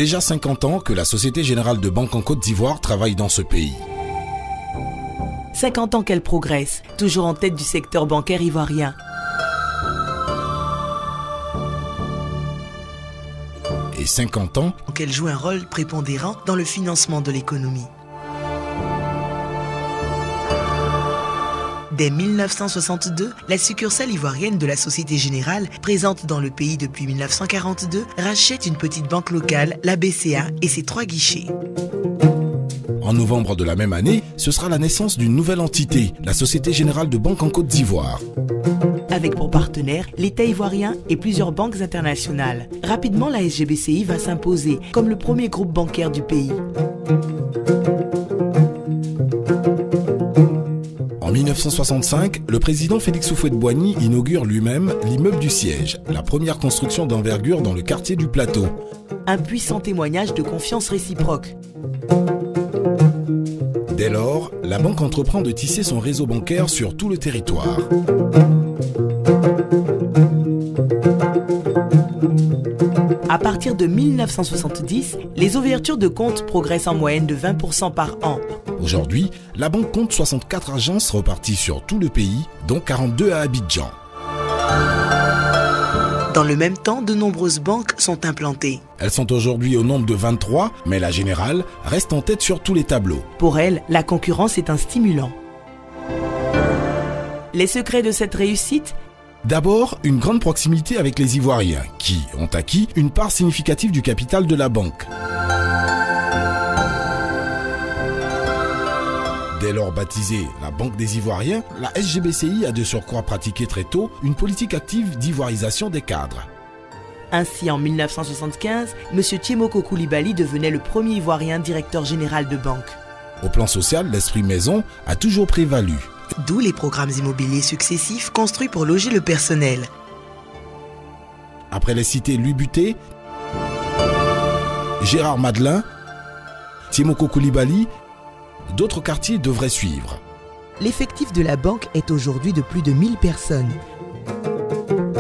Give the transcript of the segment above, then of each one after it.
déjà 50 ans que la Société Générale de Banque en Côte d'Ivoire travaille dans ce pays. 50 ans qu'elle progresse, toujours en tête du secteur bancaire ivoirien. Et 50 ans qu'elle joue un rôle prépondérant dans le financement de l'économie. Dès 1962, la succursale ivoirienne de la Société Générale, présente dans le pays depuis 1942, rachète une petite banque locale, la BCA, et ses 3 guichets. En novembre de la même année, ce sera la naissance d'une nouvelle entité, la Société Générale de Banque en Côte d'Ivoire. Avec pour partenaires l'État ivoirien et plusieurs banques internationales. Rapidement, la SGBCI va s'imposer comme le premier groupe bancaire du pays. En 1965, le président Félix Houphouët-Boigny inaugure lui-même l'immeuble du siège, la première construction d'envergure dans le quartier du Plateau. Un puissant témoignage de confiance réciproque. Dès lors, la banque entreprend de tisser son réseau bancaire sur tout le territoire. À partir de 1970, les ouvertures de comptes progressent en moyenne de 20% par an. Aujourd'hui, la banque compte 64 agences reparties sur tout le pays, dont 42 à Abidjan. Dans le même temps, de nombreuses banques sont implantées. Elles sont aujourd'hui au nombre de 23, mais la Générale reste en tête sur tous les tableaux. Pour elle, la concurrence est un stimulant. Les secrets de cette réussite ? D'abord, une grande proximité avec les Ivoiriens, qui ont acquis une part significative du capital de la banque. Dès lors baptisée la Banque des Ivoiriens, la SGBCI a de surcroît pratiqué très tôt une politique active d'ivoirisation des cadres. Ainsi, en 1975, M. Thiemoko Koulibaly devenait le premier Ivoirien directeur général de banque. Au plan social, l'esprit maison a toujours prévalu. D'où les programmes immobiliers successifs construits pour loger le personnel. Après les cités Louis Buté, Gérard Madelin, Thiemoko Koulibaly, d'autres quartiers devraient suivre. L'effectif de la banque est aujourd'hui de plus de 1000 personnes.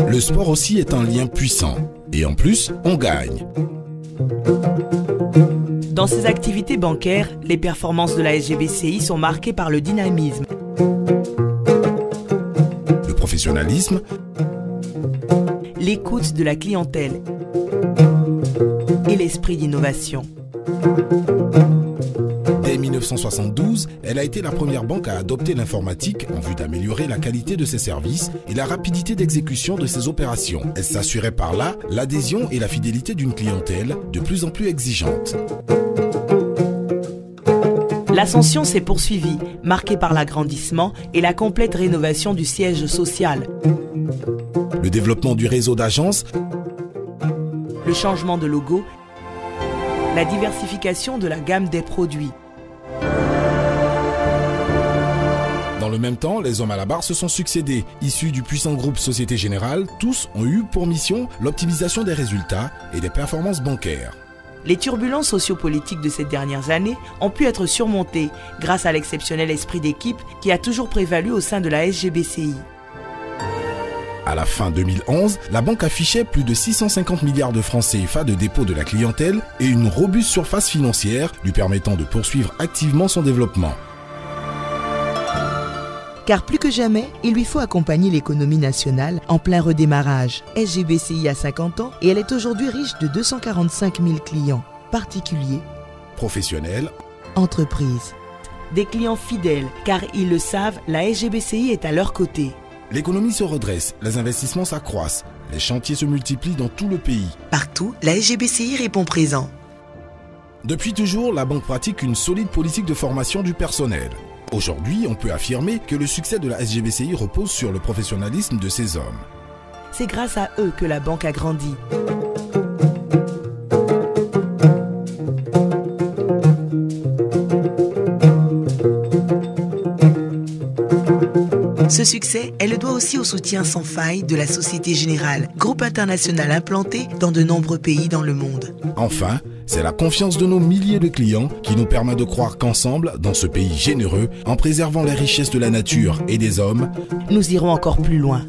Le sport aussi est un lien puissant. Et en plus, on gagne. Dans ces activités bancaires, les performances de la SGBCI sont marquées par le dynamisme, le professionnalisme, l'écoute de la clientèle et l'esprit d'innovation. Dès 1972, elle a été la première banque à adopter l'informatique en vue d'améliorer la qualité de ses services et la rapidité d'exécution de ses opérations. Elle s'assurait par là l'adhésion et la fidélité d'une clientèle de plus en plus exigeante. L'ascension s'est poursuivie, marquée par l'agrandissement et la complète rénovation du siège social. Le développement du réseau d'agences, le changement de logo, la diversification de la gamme des produits. Dans le même temps, les hommes à la barre se sont succédés. Issus du puissant groupe Société Générale, tous ont eu pour mission l'optimisation des résultats et des performances bancaires. Les turbulences sociopolitiques de ces dernières années ont pu être surmontées grâce à l'exceptionnel esprit d'équipe qui a toujours prévalu au sein de la SGBCI. À la fin 2011, la banque affichait plus de 650 milliards de francs CFA de dépôt de la clientèle et une robuste surface financière lui permettant de poursuivre activement son développement. Car plus que jamais, il lui faut accompagner l'économie nationale en plein redémarrage. SGBCI a 50 ans et elle est aujourd'hui riche de 245 000 clients, particuliers, Professionnels, entreprises. Des clients fidèles, car ils le savent, la SGBCI est à leur côté. l'économie se redresse, les investissements s'accroissent, les chantiers se multiplient dans tout le pays. Partout, la SGBCI répond présent. Depuis toujours, la banque pratique une solide politique de formation du personnel. Aujourd'hui, on peut affirmer que le succès de la SGBCI repose sur le professionnalisme de ses hommes. C'est grâce à eux que la banque a grandi. Ce succès, elle le doit aussi au soutien sans faille de la Société Générale, groupe international implanté dans de nombreux pays dans le monde. Enfin, c'est la confiance de nos milliers de clients qui nous permet de croire qu'ensemble, dans ce pays généreux, en préservant les richesses de la nature et des hommes, nous irons encore plus loin.